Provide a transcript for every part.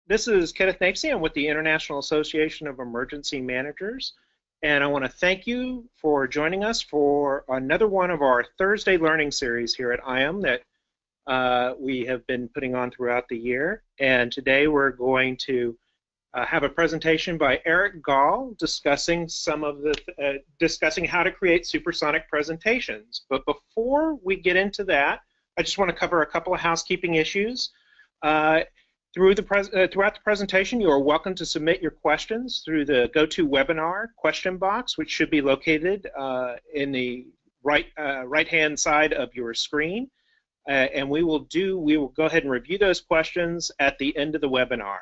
This is Kenneth Napesy. I'm with the International Association of Emergency Managers, and I want to thank you for joining us for another one of our Thursday learning series here at IAM that we have been putting on throughout the year. And today we're going to have a presentation by Eric Gall discussing discussing how to create supersonic presentations. But before we get into that, I just want to cover a couple of housekeeping issues. Throughout the presentation, you are welcome to submit your questions through the GoToWebinar question box, which should be located in the right-hand side of your screen. And we will go ahead and review those questions at the end of the webinar.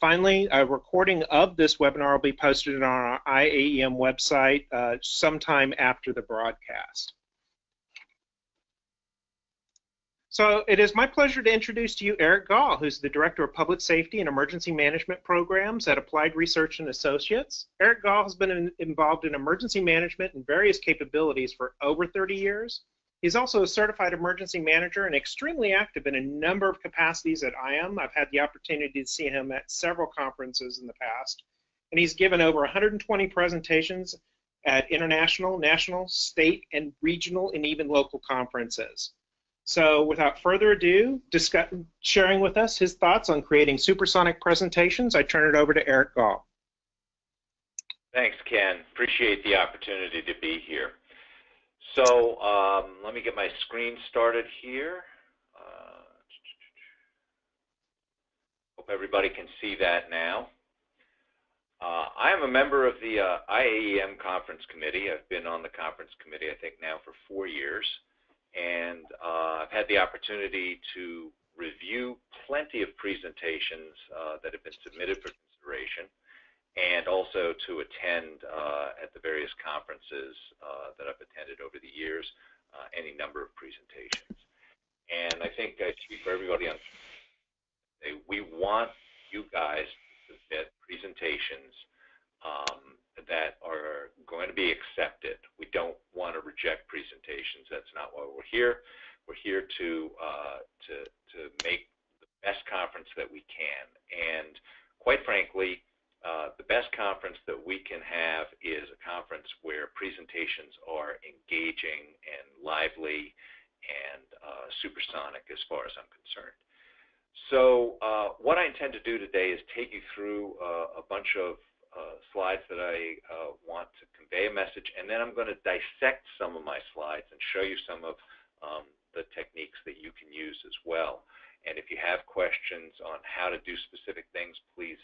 Finally, a recording of this webinar will be posted on our IAEM website sometime after the broadcast. So it is my pleasure to introduce to you Eric Gall, who's the Director of Public Safety and Emergency Management Programs at Applied Research and Associates. Eric Gall has been involved in emergency management and various capabilities for over 30 years. He's also a certified emergency manager and extremely active in a number of capacities at IAM. I've had the opportunity to see him at several conferences in the past, and he's given over 120 presentations at international, national, state, and regional, and even local conferences. So without further ado, sharing with us his thoughts on creating supersonic presentations, I turn it over to Eric Gall. Thanks, Ken. Appreciate the opportunity to be here. So let me get my screen started here. Hope everybody can see that now. I am a member of the IAEM Conference Committee. I've been on the conference committee, I think, now for 4 years. And I've had the opportunity to review plenty of presentations that have been submitted for consideration, and also to attend at the various conferences that I've attended over the years, any number of presentations. And I think I speak for everybody on we want you guys to submit presentations that are going to be accepted. We don't want to reject presentations. That's not why we're here. We're here to make the best conference that we can. And quite frankly, the best conference that we can have is a conference where presentations are engaging and lively and supersonic as far as I'm concerned. So what I intend to do today is take you through a bunch of slides that I want to convey a message, and then I'm going to dissect some of my slides and show you some of the techniques that you can use as well. And if you have questions on how to do specific things, please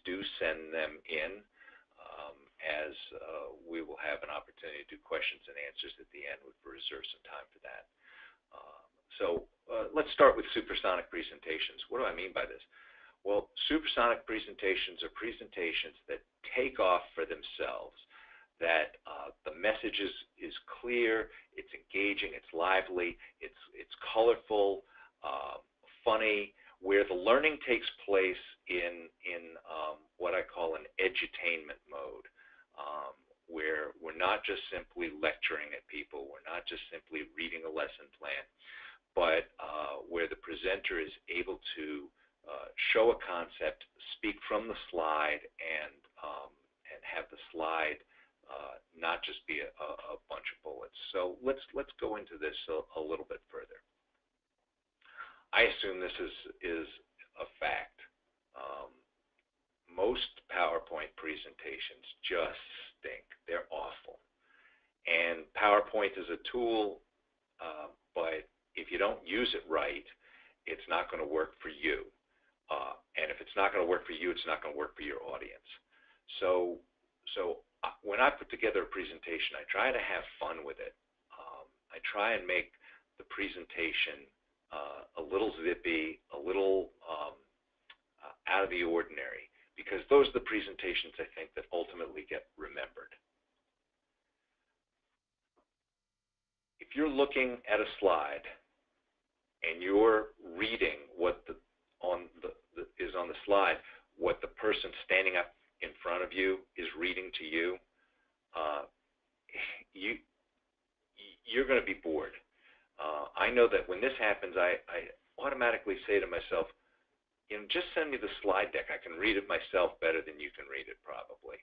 do send them in, as we will have an opportunity to do questions and answers at the end. We'll reserve some time for that. So let's start with supersonic presentations. What do I mean by this? Well, supersonic presentations are presentations that take off for themselves, that the message is clear, it's engaging, it's lively, it's colorful, funny, where the learning takes place in what I call an edutainment mode, where we're not just simply lecturing at people, we're not just simply reading a lesson plan, but where the presenter is able to show a concept, speak from the slide, and have the slide not just be a bunch of bullets. So let's go into this a little bit further. I assume this is a fact. Most PowerPoint presentations just stink. They're awful. And PowerPoint is a tool, but if you don't use it right, it's not going to work for you. And if it's not going to work for you, it's not going to work for your audience. So when I put together a presentation, I try to have fun with it. I try and make the presentation a little zippy, a little out of the ordinary, because those are the presentations I think that ultimately get remembered. If you're looking at a slide and you're reading what is on the slide, what the person standing up in front of you is reading to you, you're going to be bored. I know that when this happens, I automatically say to myself, just send me the slide deck. I can read it myself better than you can read it probably.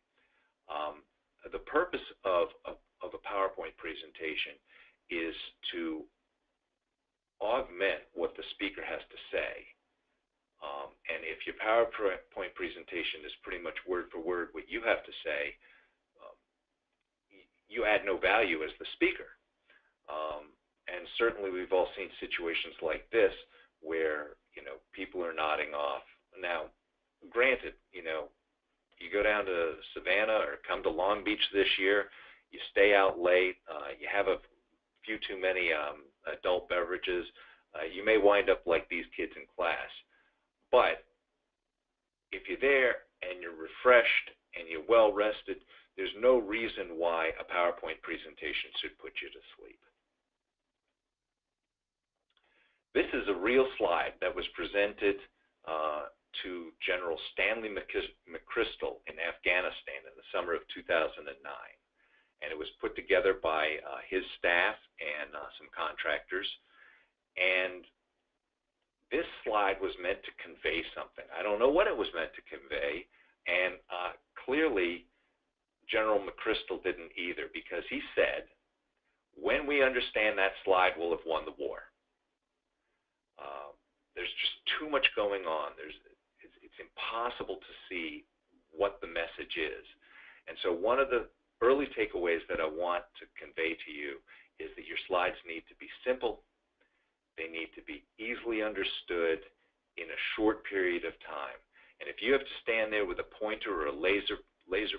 The purpose of a PowerPoint presentation is to augment what the speaker has to say. And if your PowerPoint presentation is pretty much word for word what you have to say, you add no value as the speaker. And certainly we've all seen situations like this where, people are nodding off. Now, granted, you go down to Savannah or come to Long Beach this year, you stay out late, you have a few too many adult beverages, you may wind up like these kids in class. But if you're there and you're refreshed and you're well rested, there's no reason why a PowerPoint presentation should put you to sleep. This is a real slide that was presented to General Stanley McChrystal in Afghanistan in the summer of 2009. And it was put together by his staff and some contractors. And this slide was meant to convey something. I don't know what it was meant to convey, and clearly General McChrystal didn't either, because he said, when we understand that slide, we'll have won the war. There's just too much going on. It's impossible to see what the message is. And so one of the early takeaways that I want to convey to you is that your slides need to be simple. They need to be easily understood in a short period of time. And if you have to stand there with a pointer or a laser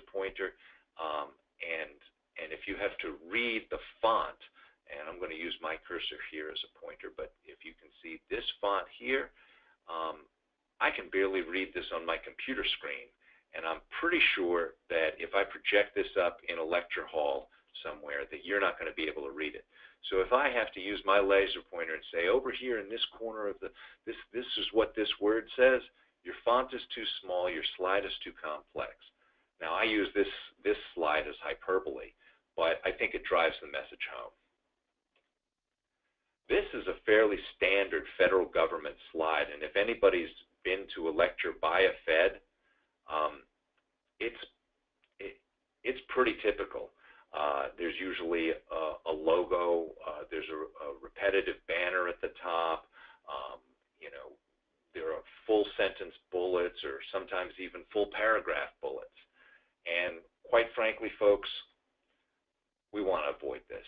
pointer, and if you have to read the font, and I'm going to use my cursor here as a pointer, but if you can see this font here, I can barely read this on my computer screen. And I'm pretty sure that if I project this up in a lecture hall somewhere, that you're not going to be able to read it. So if I have to use my laser pointer and say, over here in this corner of this is what this word says, your font is too small, your slide is too complex. Now I use this slide as hyperbole, but I think it drives the message home. This is a fairly standard federal government slide, and if anybody's been to a lecture by a Fed, it's pretty typical. There's usually a logo, there's a repetitive banner at the top, there are full sentence bullets or sometimes even full paragraph bullets. And quite frankly, folks, we want to avoid this.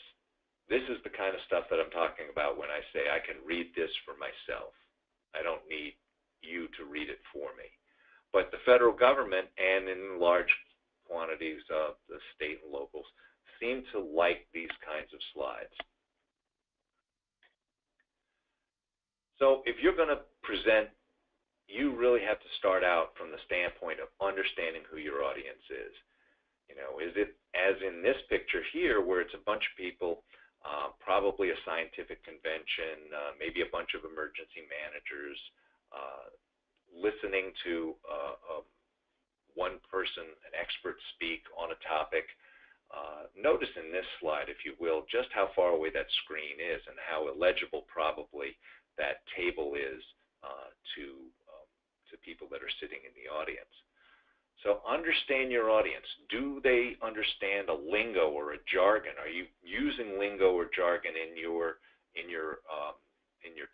This is the kind of stuff that I'm talking about when I say I can read this for myself. I don't need you to read it for me. But the federal government, and in large quantities of the state and locals, seem to like these kinds of slides. So if you're going to present, you really have to start out from the standpoint of understanding who your audience is. Is it as in this picture here where it's a bunch of people, probably a scientific convention, maybe a bunch of emergency managers, listening to one person, an expert, speak on a topic. Notice in this slide, if you will, just how far away that screen is and how illegible probably that table is to people that are sitting in the audience. So understand your audience. Do they understand a lingo or a jargon? Are you using lingo or jargon in your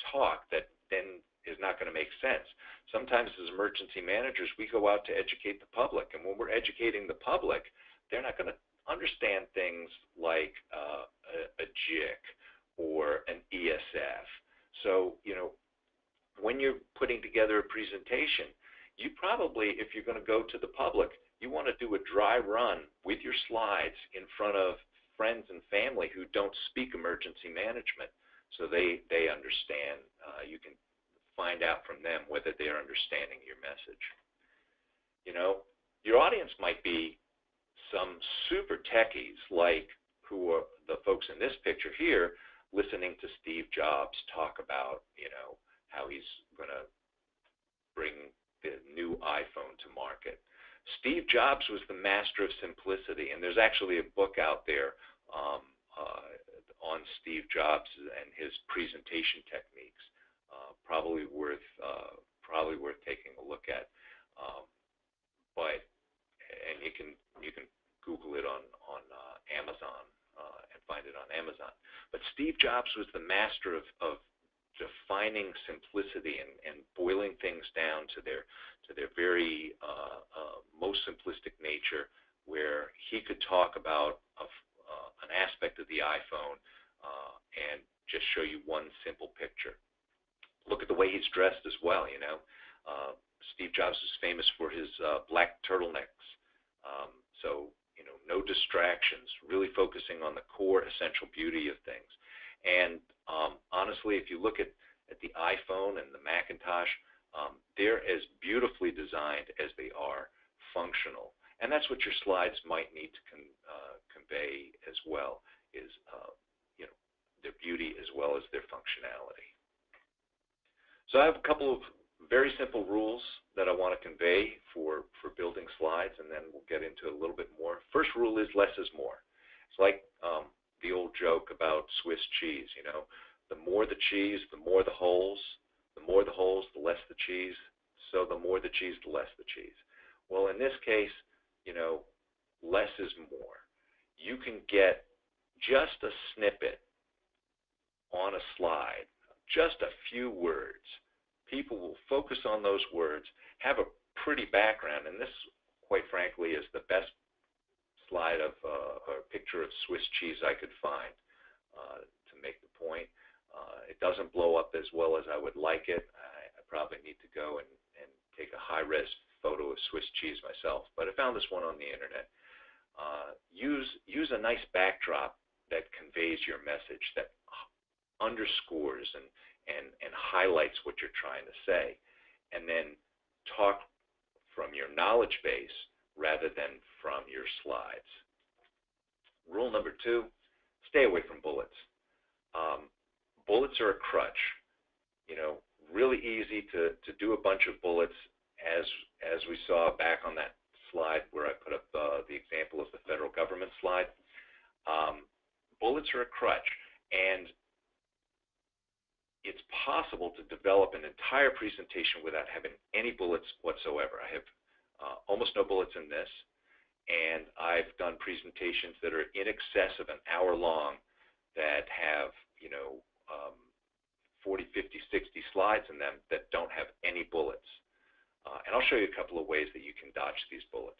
talk that then is not going to make sense? Sometimes as emergency managers, we go out to educate the public, and when we're educating the public, they're not going to understand things like a JIC or an ESF. So, when you're putting together a presentation, you probably, if you're going to go to the public, you want to do a dry run with your slides in front of friends and family who don't speak emergency management, so they understand. You can find out from them whether they're understanding your message. Your audience might be some super techies, like who are the folks in this picture here, listening to Steve Jobs talk about, how he's going to bring the new iPhone to market. Steve Jobs was the master of simplicity, and there's actually a book out there on Steve Jobs and his presentation techniques, probably worth probably worth taking a look at. And you can Google it on Amazon and find it on Amazon. But Steve Jobs was the master of defining simplicity and boiling things down to their very most simplistic nature, where he could talk about an aspect of the iPhone and just show you one simple picture. Look at the way he's dressed as well. Steve Jobs is famous for his black turtlenecks. So no distractions, really focusing on the core essential beauty of things. And honestly, if you look at the iPhone and the Macintosh, they're as beautifully designed as they are functional. And that's what your slides might need to convey as well, is their beauty as well as their functionality. So I have a couple of very simple rules that I want to convey for building slides, and then we'll get into a little bit more. First rule is less is more. It's like the old joke about Swiss cheese. The more the cheese, the more the holes. The more the holes, the less the cheese. So the more the cheese, the less the cheese. Well, in this case, less is more. You can get just a snippet on a slide, just a few words. People will focus on those words, have a pretty background, and this, quite frankly, is the best slide of a picture of Swiss cheese I could find to make the point. It doesn't blow up as well as I would like it. I probably need to go and take a high-res photo of Swiss cheese myself, but I found this one on the internet. Use a nice backdrop that conveys your message, that underscores and highlights what you're trying to say, and then talk from your knowledge base rather than from your slides. Rule number 2, stay away from bullets. Bullets are a crutch. Really easy to do a bunch of bullets, as we saw back on that slide where I put up the example of the federal government slide. Bullets are a crutch, and it's possible to develop an entire presentation without having any bullets whatsoever. I have almost no bullets in this, and I've done presentations that are in excess of an hour long that have 40, 50, 60 slides in them that don't have any bullets. And I'll show you a couple of ways that you can dodge these bullets.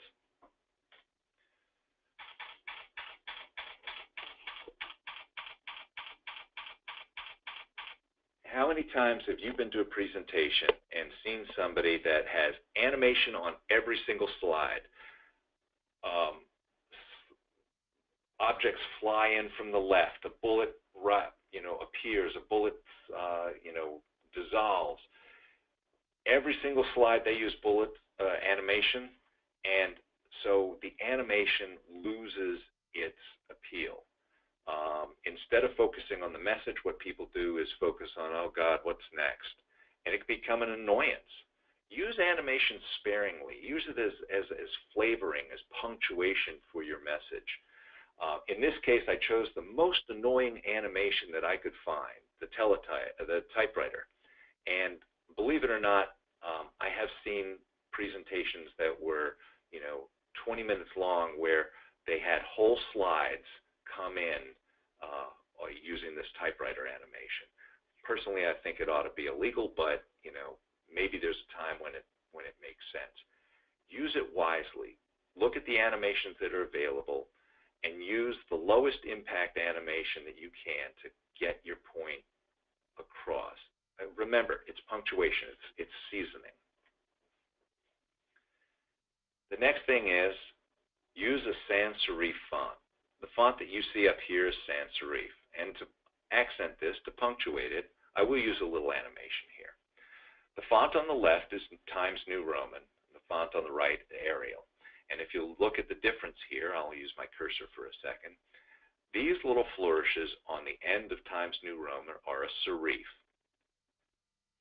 How many times have you been to a presentation and seen somebody that has animation on every single slide? Objects fly in from the left, a bullet appears, a bullet dissolves. Every single slide they use bullet animation, and so the animation loses its appeal. Instead of focusing on the message, what people do is focus on, oh God, what's next? And it can become an annoyance. Use animation sparingly. Use it as flavoring, as punctuation for your message. In this case, I chose the most annoying animation that I could find, the typewriter. And believe it or not, I have seen presentations that were 20 minutes long where they had whole slides come in using this typewriter animation. Personally, I think it ought to be illegal, but maybe there's a time when it makes sense. Use it wisely. Look at the animations that are available and use the lowest impact animation that you can to get your point across. Remember, it's punctuation, it's seasoning. The next thing is use a sans serif font. The font that you see up here is sans serif. And to accent this, to punctuate it, I will use a little animation here. The font on the left is Times New Roman. The font on the right, Arial. And if you look at the difference here, I'll use my cursor for a second. These little flourishes on the end of Times New Roman are a serif.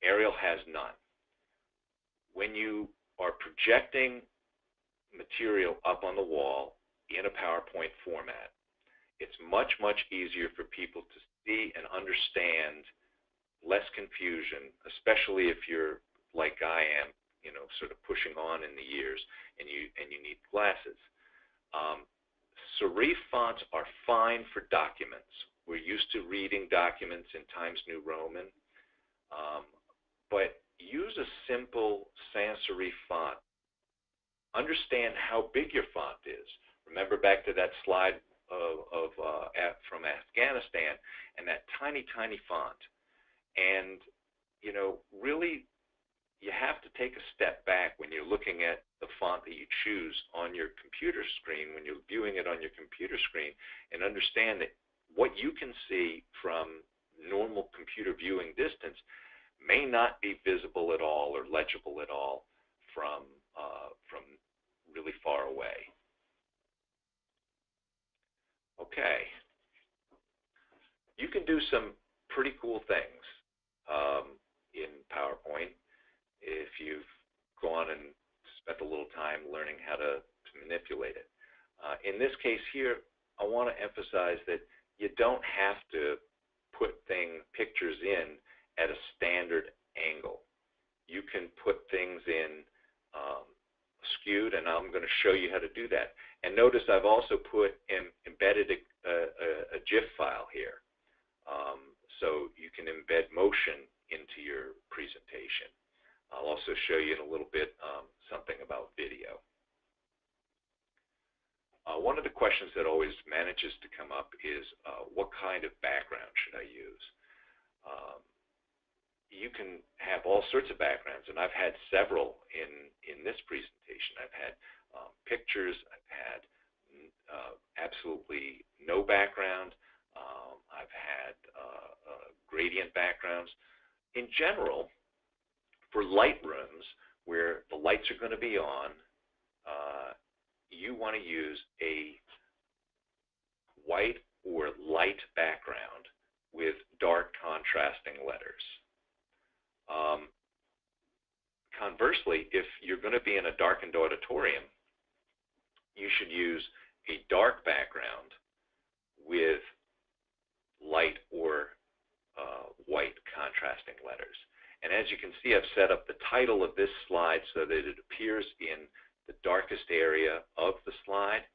Arial has none. When you are projecting material up on the wall in a PowerPoint format, it's much, much easier for people to see and understand, less confusion, especially if you're like I am, sort of pushing on in the years, and you need glasses. Serif fonts are fine for documents. We're used to reading documents in Times New Roman, but use a simple sans serif font. Understand how big your font is. Remember back to that slide from Afghanistan and that tiny, tiny font. And, really, you have to take a step back when you're looking at the font that you choose on your computer screen, when you're viewing it on your computer screen, and understand that what you can see from normal computer viewing distance may not be visible at all or legible at all from really far away. Okay. You can do some pretty cool things in PowerPoint if you've gone and spent a little time learning how to manipulate it. In this case here, I want to emphasize that you don't have to put pictures in at a standard angle. You can put things in skewed, and I'm going to show you how to do that. And notice I've also embedded a GIF file here, so you can embed motion into your presentation. I'll also show you in a little bit something about video. One of the questions that always manages to come up is what kind of background should I use? You can have all sorts of backgrounds, and I've had several in this presentation. I've had pictures, I've had absolutely no background, I've had gradient backgrounds. In general, for light rooms where the lights are going to be on, you want to use a white or light background with dark contrasting letters. Conversely, if you're going to be in a darkened auditorium, you should use a dark background with light or white contrasting letters. And as you can see, I've set up the title of this slide so that it appears in the darkest area of the slide.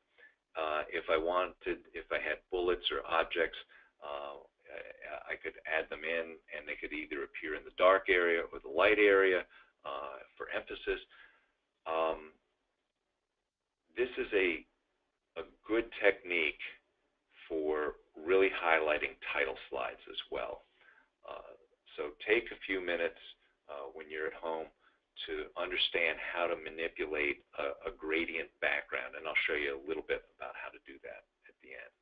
If I had bullets or objects, I could add them in, and they could either appear in the dark area or the light area for emphasis. This is a good technique for really highlighting title slides as well. So take a few minutes when you're at home to understand how to manipulate a gradient background, and I'll show you a little bit about how to do that at the end.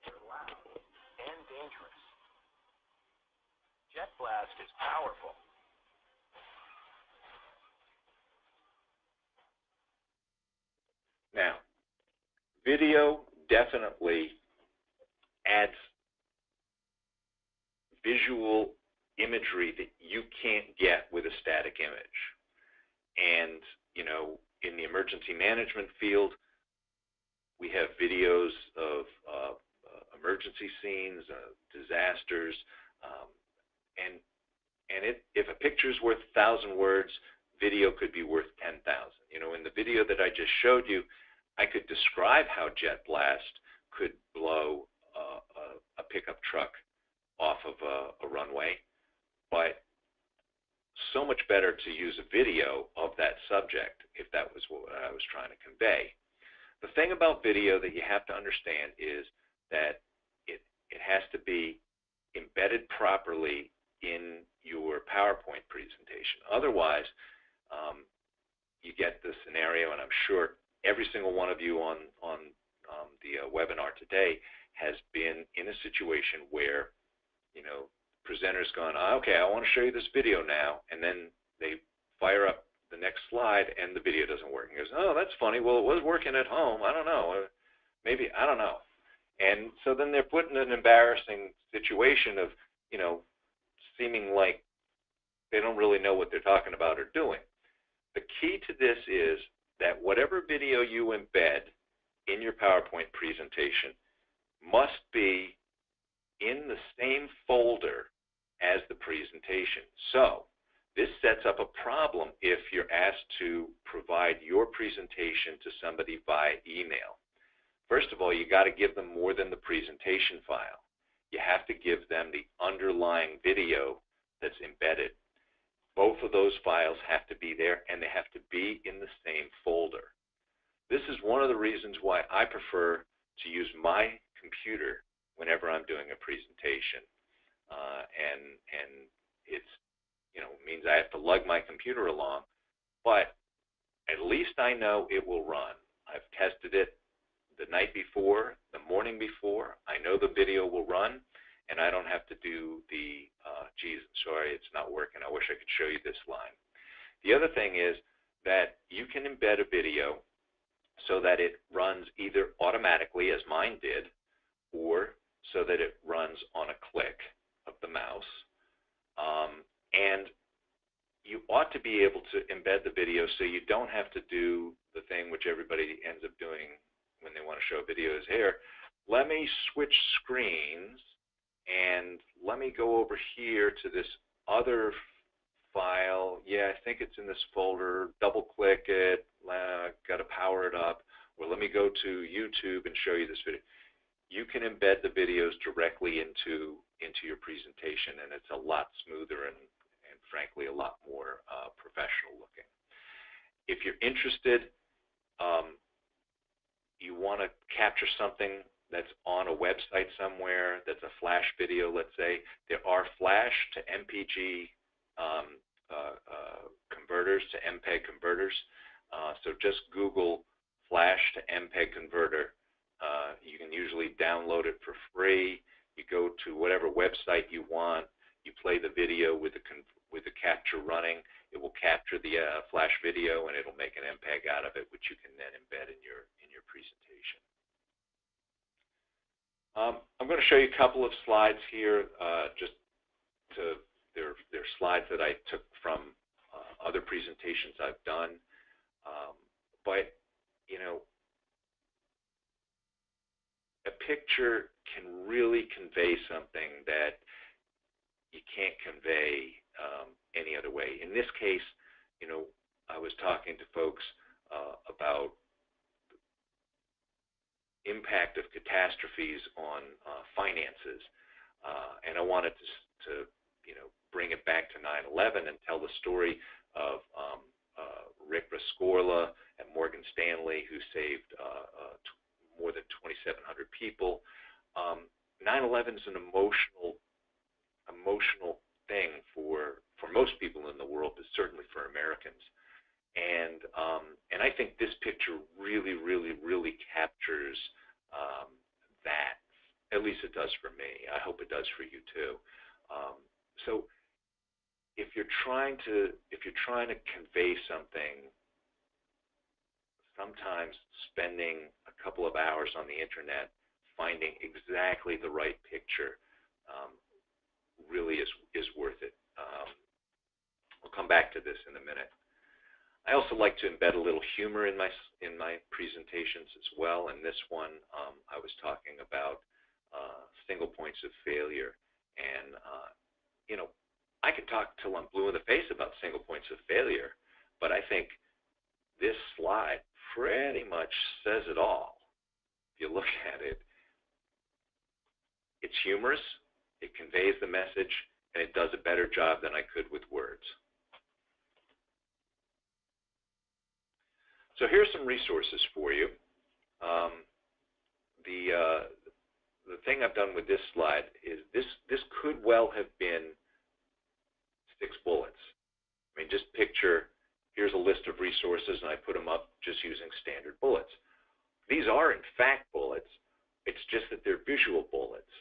Loud and dangerous. Jet blast is powerful. Now, video definitely adds visual imagery that you can't get with a static image. And, in the emergency management field, we have videos of emergency scenes, disasters, and if a picture is worth 1,000 words, video could be worth 10,000. In the video that I just showed you, I could describe how jet blast could blow a pickup truck off of a runway, but so much better to use a video of that subject if that was what I was trying to convey. The thing about video that you have to understand is that it has to be embedded properly in your PowerPoint presentation. Otherwise, you get the scenario, and I'm sure every single one of you on the webinar today has been in a situation where, presenter's gone, okay, I want to show you this video now, and then they fire up the next slide and the video doesn't work. And goes, oh, that's funny. Well, it was working at home. I don't know. Maybe, I don't know. And so then they're put in an embarrassing situation of, seeming like they don't really know what they're talking about or doing. The key to this is that whatever video you embed in your PowerPoint presentation must be in the same folder as the presentation. So this sets up a problem if you're asked to provide your presentation to somebody via email. First of all, you got to give them more than the presentation file. You have to give them the underlying video that's embedded. Both of those files have to be there, and they have to be in the same folder. This is one of the reasons why I prefer to use my computer whenever I'm doing a presentation. And it's, means I have to lug my computer along, but at least I know it will run. I've tested it the night before, the morning before. I know the video will run, and I don't have to do the, geez, sorry, it's not working. I wish I could show you this line. The other thing is that you can embed a video so that it runs either automatically, as mine did, or so that it runs on a click of the mouse. And you ought to be able to embed the video so you don't have to do the thing which everybody ends up doing when they want to show videos here. Let me switch screens and let me go over here to this other file. Yeah, I think it's in this folder. Double click it. Got to power it up. Or let me go to YouTube and show you this video. You can embed the videos directly into your presentation, and it's a lot smoother and frankly a lot more professional looking. If you're interested, you want to capture something that's on a website somewhere, that's a flash video, let's say, there are flash to MPG converters, to MPEG converters. So just Google flash to MPEG converter. You can usually download it for free. You go to whatever website you want. You play the video with the capture running. It will capture the flash video, and it'll make an MPEG out of it, which you can then embed in your presentation. I'm going to show you a couple of slides here. They're slides that I took from other presentations I've done. But a picture can really convey something that you can't convey any other way. In this case, I was talking to folks about impact of catastrophes on finances, and I wanted to bring it back to 9/11 and tell the story of Rick Rescorla at Morgan Stanley, who saved more than 2,700 people. 9/11 is an emotional thing for most people in the world, but certainly for Americans. And I think this picture really captures that. At least it does for me. I hope it does for you too. So if you're trying to convey something, sometimes spending a couple of hours on the internet finding exactly the right picture really is worth it. We'll come back to this in a minute. I also like to embed a little humor in my presentations as well. And this one, I was talking about single points of failure, and I could talk till I'm blue in the face about single points of failure, but I think this slide pretty much says it all. If you look at it, it's humorous, it conveys the message, and it does a better job than I could with words. So here's some resources for you. The thing I've done with this slide is this could well have been 6 bullets. I mean, just picture, here's a list of resources, and I put them up just using standard bullets. These are, in fact, bullets. It's just that they're visual bullets.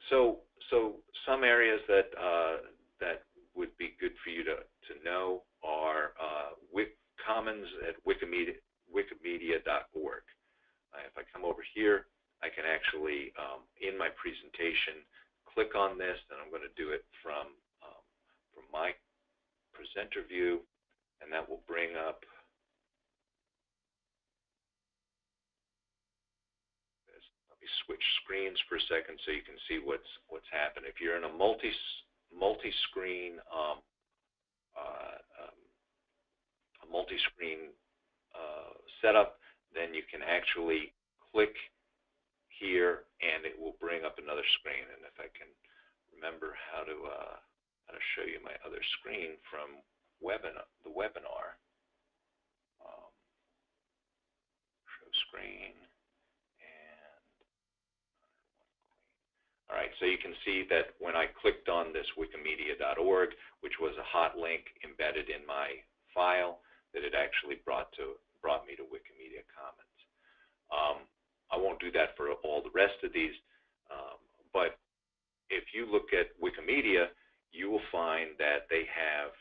So some areas that would be good for you to know are commons at wikimedia.org. If I come over here, I can actually, in my presentation, click on this, and I'm going to do it from my presenter view, and that will bring up this. Let me switch screens for a second so you can see what's happened. If you're in a multi-screen setup, then you can actually click here and it will bring up another screen. And if I can remember how to show you my other screen from the webinar, show screen, and all right, so you can see that when I clicked on this wikimedia.org, which was a hot link embedded in my file, that it actually brought me to Wikimedia Commons. I won't do that for all the rest of these, but if you look at Wikimedia, you will find that they have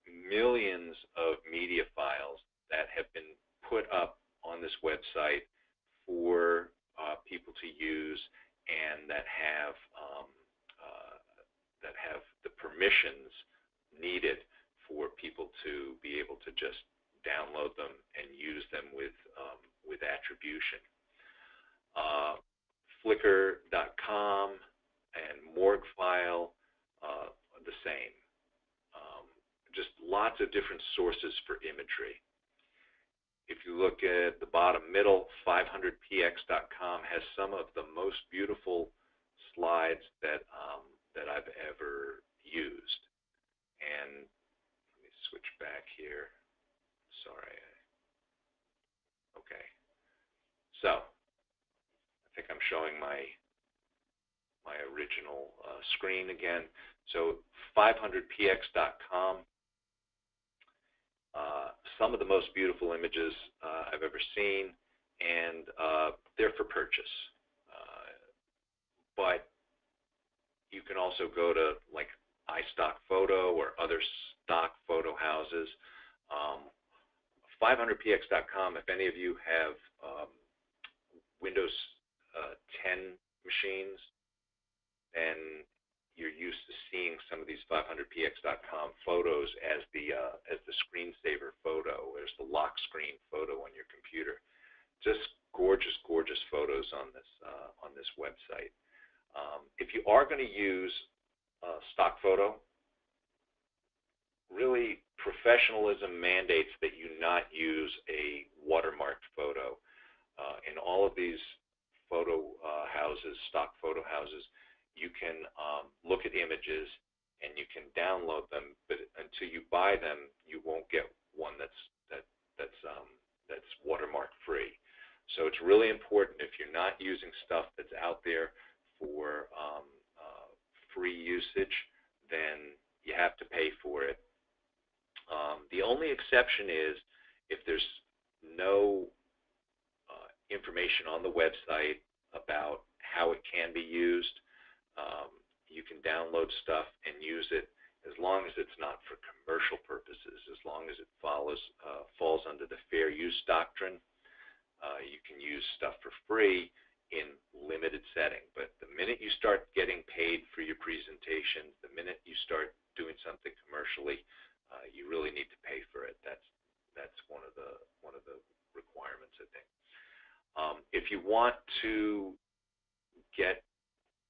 millions of media files that have been put up on this website for people to use, and that have the permissions needed for people to be able to just download them and use them with attribution. Flickr.com and Morgfile, the same. Just lots of different sources for imagery. If you look at the bottom middle, 500px.com has some of the most beautiful slides that I've ever used. And let me switch back here. Sorry. Okay. So I think I'm showing my original screen again. So 500px.com. Some of the most beautiful images I've ever seen, and they're for purchase. But you can also go to like iStock Photo or other stock photo houses. 500px.com, if any of you have Windows 10 machines, then you're used to seeing some of these 500px.com photos as the screensaver photo, as the lock screen photo on your computer. Just gorgeous, gorgeous photos on this website. If you are going to use stock photo, really professionalism mandates that you not use a watermarked photo. In all of these photo houses, stock photo houses, you can look at images and you can download them, but until you buy them, you won't get one that's watermark free. So it's really important, if you're not using stuff that's out there for free usage, then you have to pay for it. The only exception is if there's no information on the website about how it can be used. You can download stuff and use it as long as it's not for commercial purposes, as long as it falls under the fair use doctrine. You can use stuff for free in limited setting, but the minute you start getting paid for your presentation, the minute you start doing something commercially, you really need to pay for it. That's one of the requirements, I think. If you want to get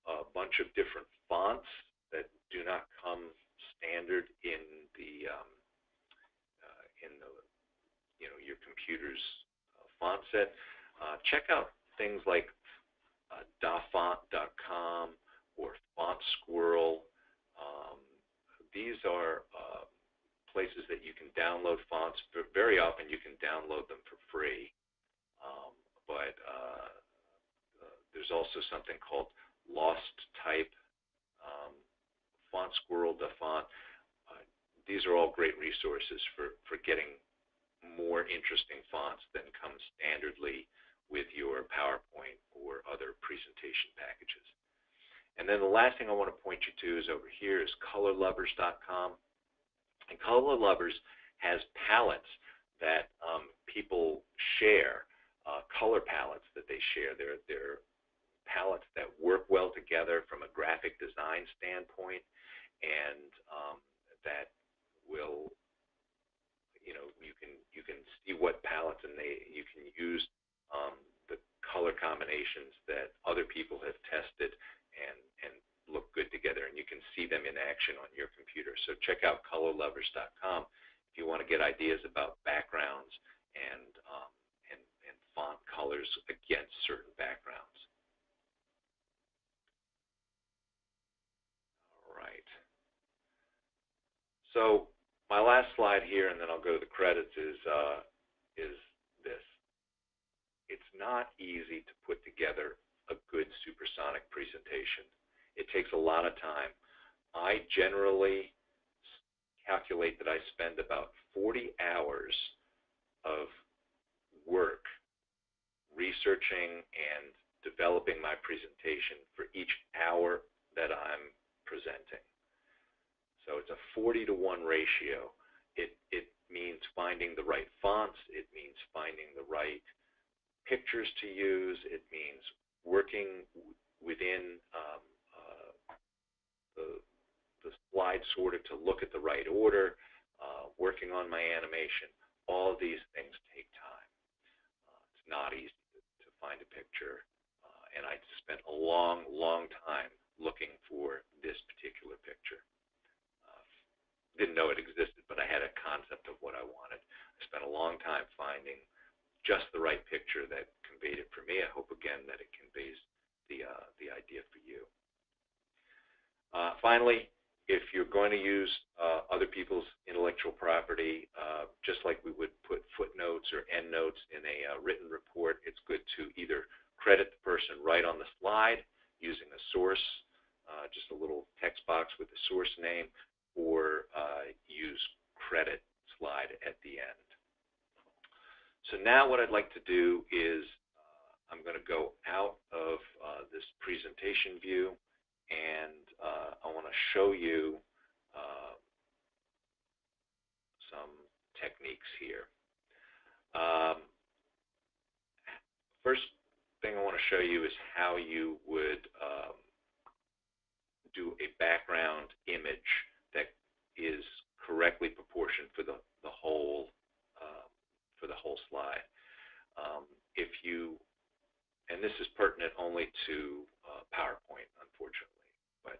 a bunch of different fonts that do not come standard in the your computer's font set, check out things like dafont.com or Font Squirrel. These are places that you can download fonts. Very often you can download them for free, but there's also something called Lost Type, Font Squirrel, Dafont. These are all great resources for getting more interesting fonts than come standardly with your PowerPoint or other presentation packages. And then the last thing I want to point you to is over here is colorlovers.com. And Color Lovers has palettes that people share, color palettes that they share. They're palettes that work well together from a graphic design standpoint, and that will, you can see what palettes, and you can use the color combinations that other people have tested and look good together, and you can see them in action on your computer. So check out colorlovers.com if you want to get ideas about backgrounds and font colors against certain backgrounds. All right. So my last slide here, and then I'll go to the credits, is this. It's not easy to put together a good Supersonic presentation. It takes a lot of time. I generally calculate that I spend about 40 hours of work researching and developing my presentation for each hour that I'm presenting. So it's a 40-to-1 ratio. It means finding the right fonts. It means finding the right pictures to use. It means working within the slide sorter to look at the right order, working on my animation. All of these things take time. It's not easy to find a picture, and I spent a long, long time looking for this particular picture. Didn't know it existed, but I had a concept of what I wanted. I spent a long time finding just the right picture that conveyed it for me. I hope, again, that it conveys the idea for you. Finally, if you're going to use other people's intellectual property, just like we would put footnotes or endnotes in a written report, it's good to either credit the person right on the slide using a source, just a little text box with the source name, or use credit slide at the end. So now what I'd like to do is I'm going to go out of this presentation view, and I want to show you some techniques here. First thing I want to show you is how you would do a background image that is correctly proportioned for the whole slide. If you, and this is pertinent only to PowerPoint, unfortunately, but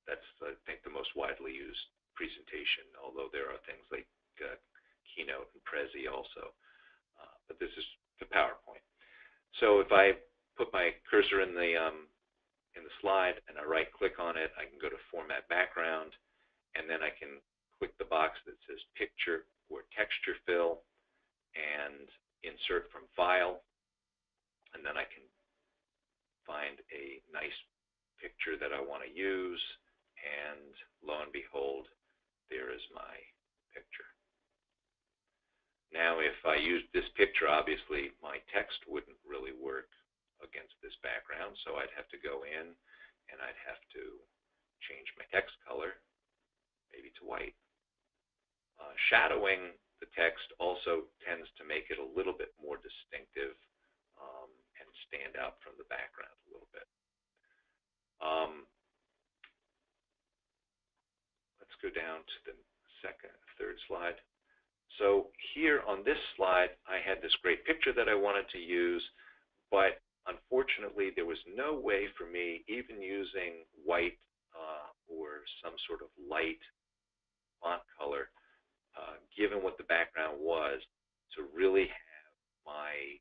that's, I think, the most widely used presentation, although there are things like Keynote and Prezi also, but this is the PowerPoint. So if I put my cursor in the slide and I right-click on it, I can go to Format Background, and then I can click the box that says Picture or Texture Fill and insert from File, and then I can find a nice picture that I want to use, and lo and behold, there is my picture. Now, if I used this picture, obviously my text wouldn't really work against this background, so I'd have to go in and I'd have to change my text color, maybe to white. Shadowing the text also tends to make it a little bit more distinctive and stand out from the background a little bit. Let's go down to the third slide. So here on this slide, I had this great picture that I wanted to use, but unfortunately, there was no way for me, even using white or some sort of light font color, given what the background was, to really have my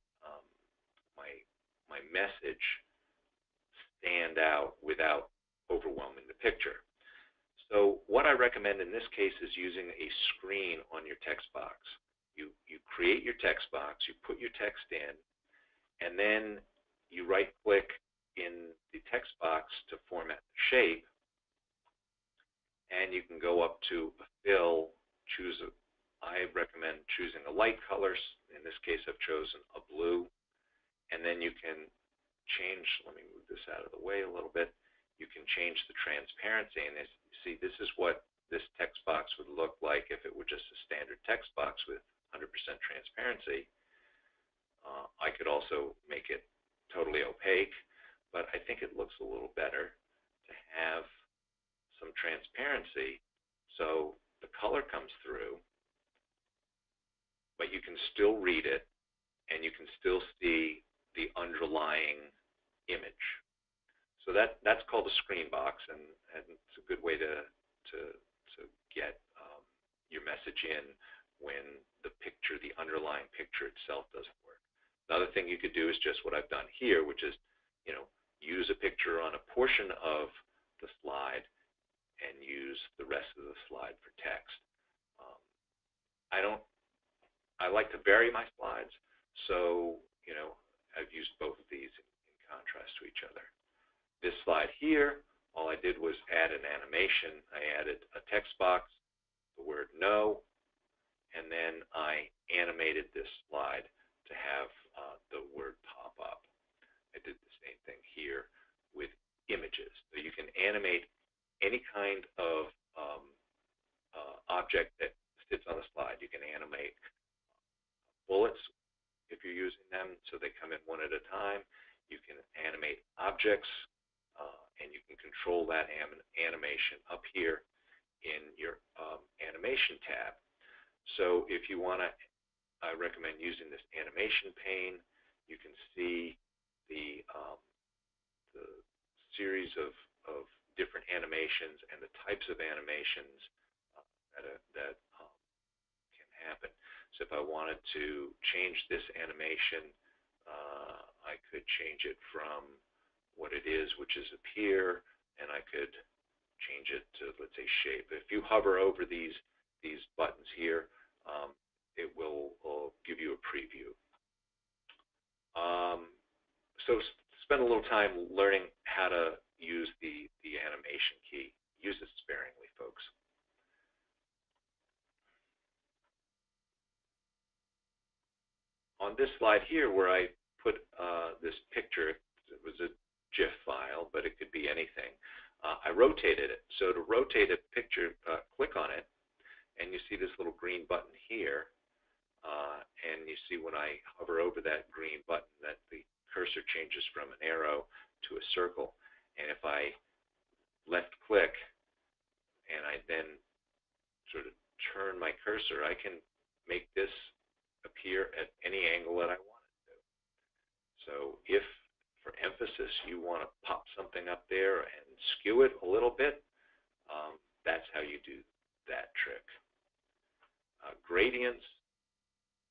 message stand out without overwhelming the picture. So what I recommend in this case is using a screen on your text box. You create your text box, you put your text in, and then you right-click in the text box to format the shape, and you can go up to Fill, I recommend choosing a light color. In this case, I've chosen a blue, and then you can change, let me move this out of the way a little bit, you can change the transparency, and see, this is what this text box would look like if it were just a standard text box with 100% transparency. I could also make it totally opaque, but I think it looks a little better to have some transparency so the color comes through, but you can still read it and you can still see the underlying image. So that's called a screen box, and it's a good way to get your message in when the picture, the underlying picture itself doesn't work. Another thing you could do is just what I've done here, which is, use a picture on a portion of the slide and use the rest of the slide for text. I like to vary my slides, so I've used both of these in contrast to each other. This slide here, all I did was add an animation. I added a text box, the word no, and then I animated this slide to have the word pop up. I did the same thing here with images. So you can animate any kind of object that sits on the slide. You can animate bullets if you're using them, so they come in one at a time. You can animate objects, and you can control that animation up here in your animation tab. So if you want to, I recommend using this animation pane. You can see the series of different animations and the types of animations that can happen. So if I wanted to change this animation, I could change it from what it is, which is up here, and I could change it to, let's say, shape. If you hover over these buttons here, it will give you a preview. So spend a little time learning how to use the animation key. Use it sparingly, folks. On this slide here where I put this picture, it was a GIF file, but it could be anything. I rotated it. So to rotate a picture, click on it, and you see this little green button here. And you see when I hover over that green button that the cursor changes from an arrow to a circle. And if I left click and I then sort of turn my cursor, I can make this appear at any angle that I want it to. So if, for emphasis, you want to pop something up there and skew it a little bit, that's how you do that trick. Gradients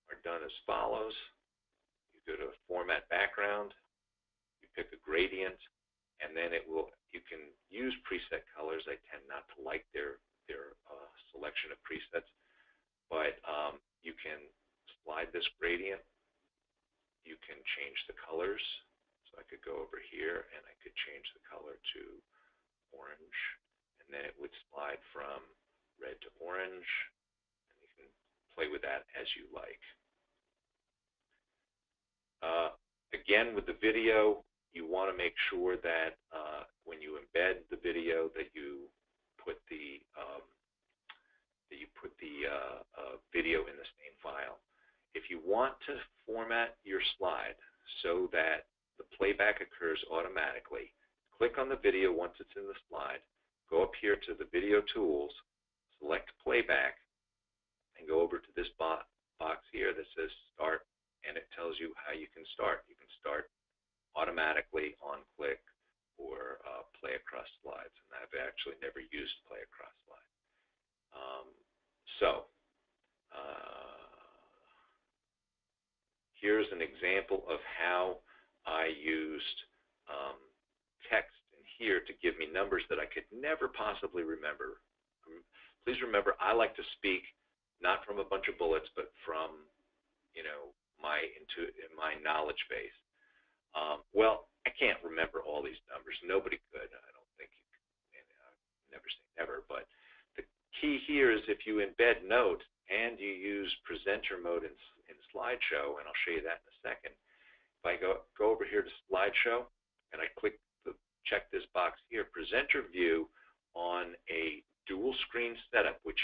are done as follows. You go to Format Background, you pick a gradient, and then you can use preset colors. I tend not to like their selection of presets, but you can slide this gradient. You can change the colors. So I could go over here and I could change the color to orange, and then it would slide from red to orange, and you can play with that as you like. Again, with the video, you want to make sure that when you embed the video, that you put the video in the same file. If you want to format your slide so that the playback occurs automatically, click on the video once it's in the slide, go up here to the video tools, select playback, and go over to this box here that says start, and it tells you how you can start. You can start automatically on click or play across slides, and I've actually never used play across slides. Here's an example of how I used text in here to give me numbers that I could never possibly remember. Please remember, I like to speak not from a bunch of bullets, but from my knowledge base. Well, I can't remember all these numbers. Nobody could. I don't think you can. Never say never. But the key here is if you embed notes and you use presenter mode in slideshow, and I'll show you that in a second. If I go over here to slideshow and I check this box here, presenter view on a dual screen setup, which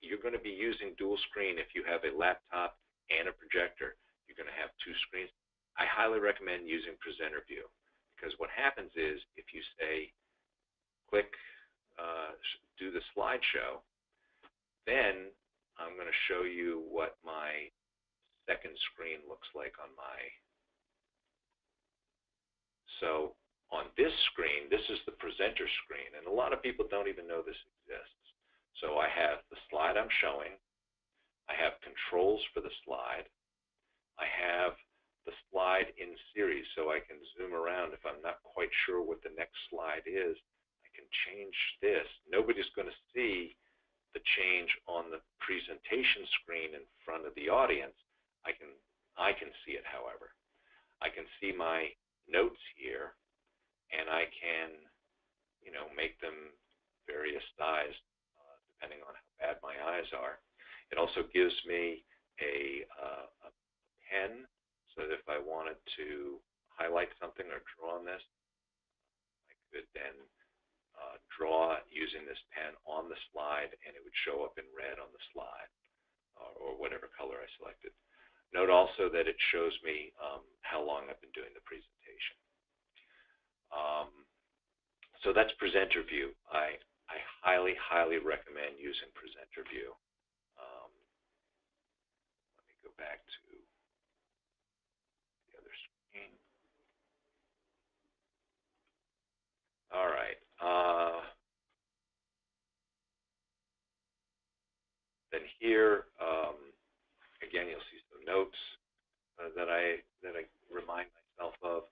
you're going to be using dual screen if you have a laptop and a projector. You're going to have two screens. I highly recommend using presenter view, because what happens is if you say click do the slideshow, then I'm going to show you what my second screen looks like on my So on this screen, this is the presenter screen, and a lot of people don't even know this exists. So I have the slide I'm showing. I have controls for the slide. I have the slide in series, so I can zoom around. If I'm not quite sure what the next slide is, I can change this. Nobody's going to see the change on the presentation screen in front of the audience. I can see it, however. I can see my notes here, and I can, make them various size depending on how bad my eyes are. It also gives me a pen, so that if I wanted to highlight something or draw on this, I could then draw using this pen on the slide, and it would show up in red on the slide, or whatever color I selected. Note also that it shows me how long I've been doing the presentation. So that's presenter view. I highly, highly recommend using presenter view. Let me go back to the other screen. All right. Then here, again, you'll see some notes that I remind myself of.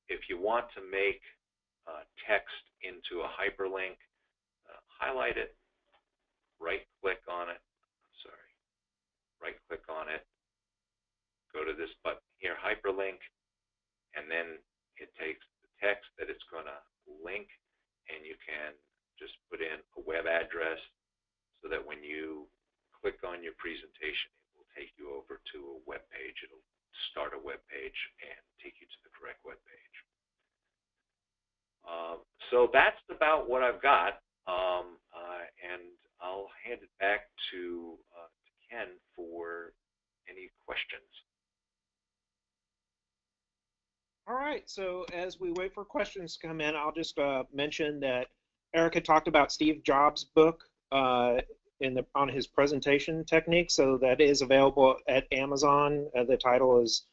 If you want to make text into a hyperlink, highlight it, right-click on it. Sorry, right-click on it. Go to this button here, hyperlink, and then it takes the text that it's going to link, and you can just put in a web address so that when you click on your presentation, it will take you over to a web page. It'll start a web page and take you to the correct web page. So that's about what I've got, and I'll hand it back to Ken for any questions. All right, so as we wait for questions to come in, I'll just mention that Eric had talked about Steve Jobs' book on his presentation technique, so that is available at Amazon. The title is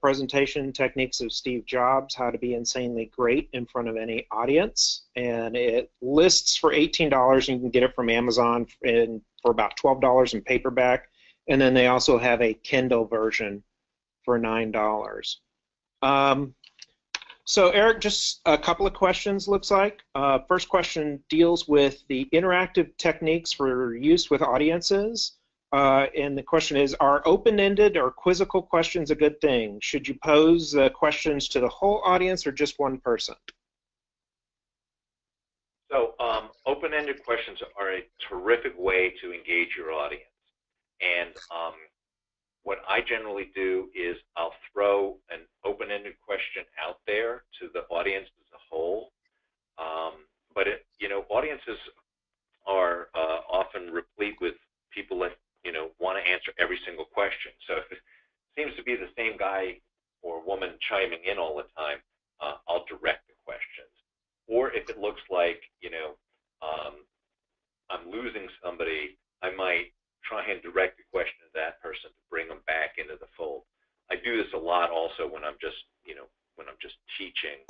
Presentation Techniques of Steve Jobs, How to Be Insanely Great in Front of Any Audience. And it lists for $18, and you can get it from Amazon for about $12 in paperback. And then they also have a Kindle version for $9. So Eric, just a couple of questions looks like. First question deals with the interactive techniques for use with audiences. And the question is, are open-ended or quizzical questions a good thing? Should you pose questions to the whole audience or just one person? So open-ended questions are a terrific way to engage your audience. And what I generally do is I'll throw an open-ended question out there to the audience as a whole. But audiences are often replete with people that want to answer every single question. So if it seems to be the same guy or woman chiming in all the time, I'll direct the questions. Or if it looks like I'm losing somebody, I might try and direct the question to that person to bring them back into the fold. I do this a lot also when I'm just teaching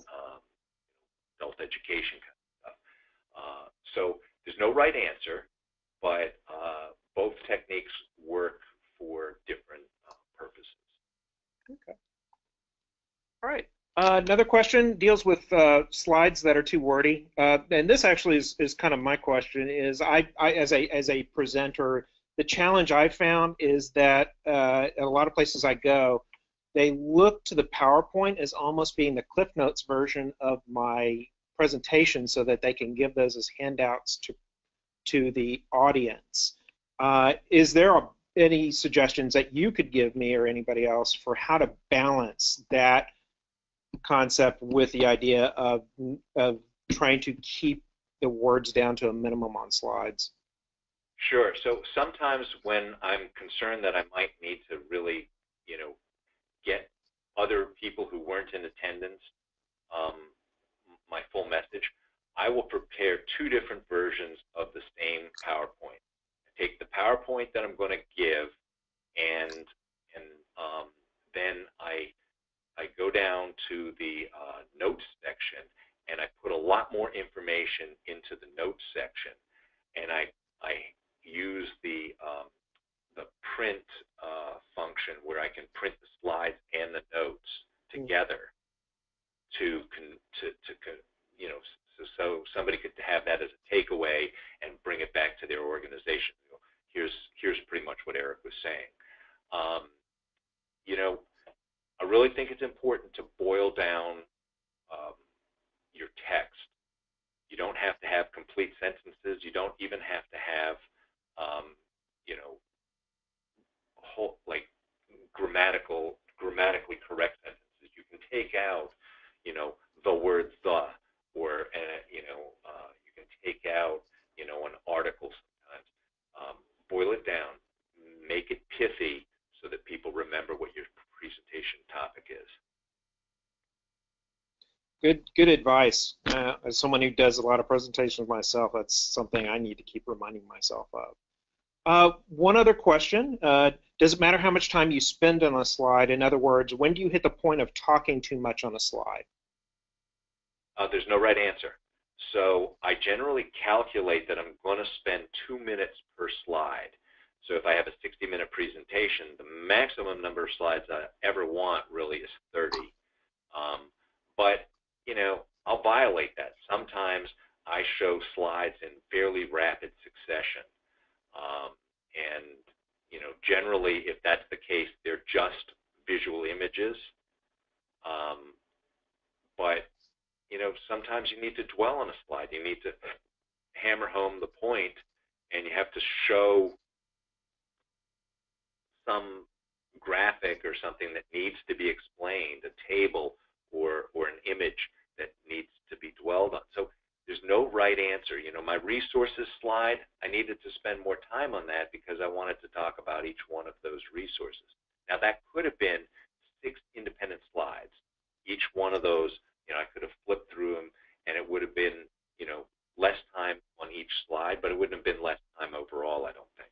adult education kind of stuff. So there's no right answer, but both techniques work for different purposes. Okay. All right. Another question deals with slides that are too wordy, and this actually is kind of my question. Is I as a presenter, the challenge I found is that at a lot of places I go, they look to the PowerPoint as almost being the Cliff Notes version of my presentation, so that they can give those as handouts to the audience. Is there any suggestions that you could give me or anybody else for how to balance that concept with the idea of trying to keep the words down to a minimum on slides? Sure. So sometimes when I'm concerned that I might need to really, get other people who weren't in attendance my full message, I will prepare two different versions of the same PowerPoint. I take the PowerPoint that I'm going to give, and then I go down to the and I use the print function where I can print the slides and the notes together to you know, so somebody could have that as a takeaway and bring it back to their organization. Here's pretty much what Eric was saying. You know, I really think it's important to boil down your text. You don't have to have complete sentences. You don't even have to have, you know, like grammatically correct sentences. You can take out, you know, the word the, or you know, you can take out, you know, an article sometimes. Boil it down, make it pithy, so that people remember what your presentation topic is. Good advice. As someone who does a lot of presentations myself, that's something I need to keep reminding myself of. One other question. Does it matter how much time you spend on a slide? In other words, when do you hit the point of talking too much on a slide? There's no right answer. So I generally calculate that I'm going to spend 2 minutes per slide. So if I have a 60-minute presentation, the maximum number of slides I ever want really is 30. But, you know, I'll violate that. Sometimes I show slides in fairly rapid succession. And, you know, generally, if that's the case, they're just visual images. But, you know, sometimes you need to dwell on a slide. You need to hammer home the point, and you have to show some graphic or something that needs to be explained, a table or an image that needs to be dwelled on. So there's no right answer. You know, my resources slide, I needed to spend more time on that because I wanted to talk about each one of those resources. Now that could have been 6 independent slides. Each one of those, you know, I could have flipped through them, and it would have been, you know, less time on each slide, but it wouldn't have been less time overall, I don't think.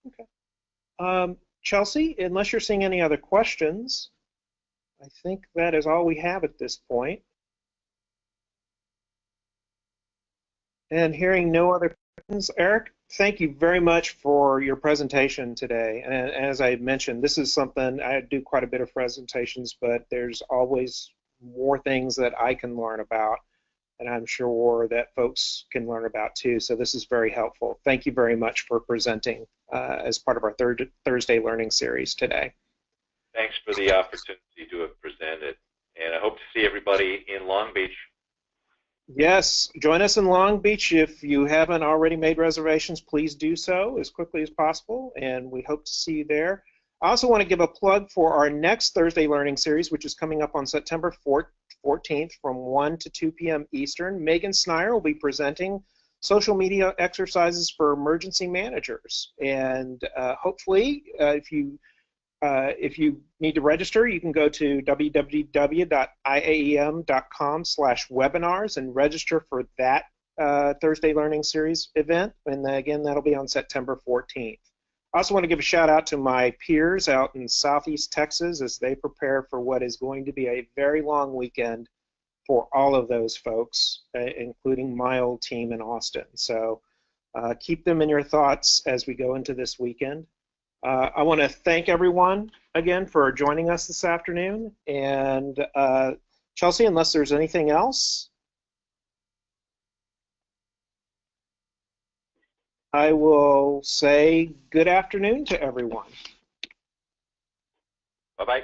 Okay. Chelsea, unless you're seeing any other questions, I think that is all we have at this point. And hearing no other questions, Eric, thank you very much for your presentation today. And as I mentioned, this is something, I do quite a bit of presentations, but there's always more things that I can learn about, and I'm sure that folks can learn about too. So this is very helpful. Thank you very much for presenting as part of our Thursday Learning Series today. Thanks for the opportunity to have presented, and I hope to see everybody in Long Beach. Yes, join us in Long Beach. If you haven't already made reservations, please do so as quickly as possible, and we hope to see you there. I also want to give a plug for our next Thursday Learning Series, which is coming up on September 14th from 1 to 2 p.m. Eastern. Megan Snyder will be presenting social media exercises for emergency managers, and hopefully, if you need to register, you can go to www.iaem.com/webinars and register for that Thursday Learning Series event. And again, that'll be on September 14th. I also want to give a shout out to my peers out in Southeast Texas as they prepare for what is going to be a very long weekend for all of those folks, including my old team in Austin. So keep them in your thoughts as we go into this weekend. I want to thank everyone again for joining us this afternoon. And Chelsea, unless there's anything else, I will say good afternoon to everyone. Bye-bye.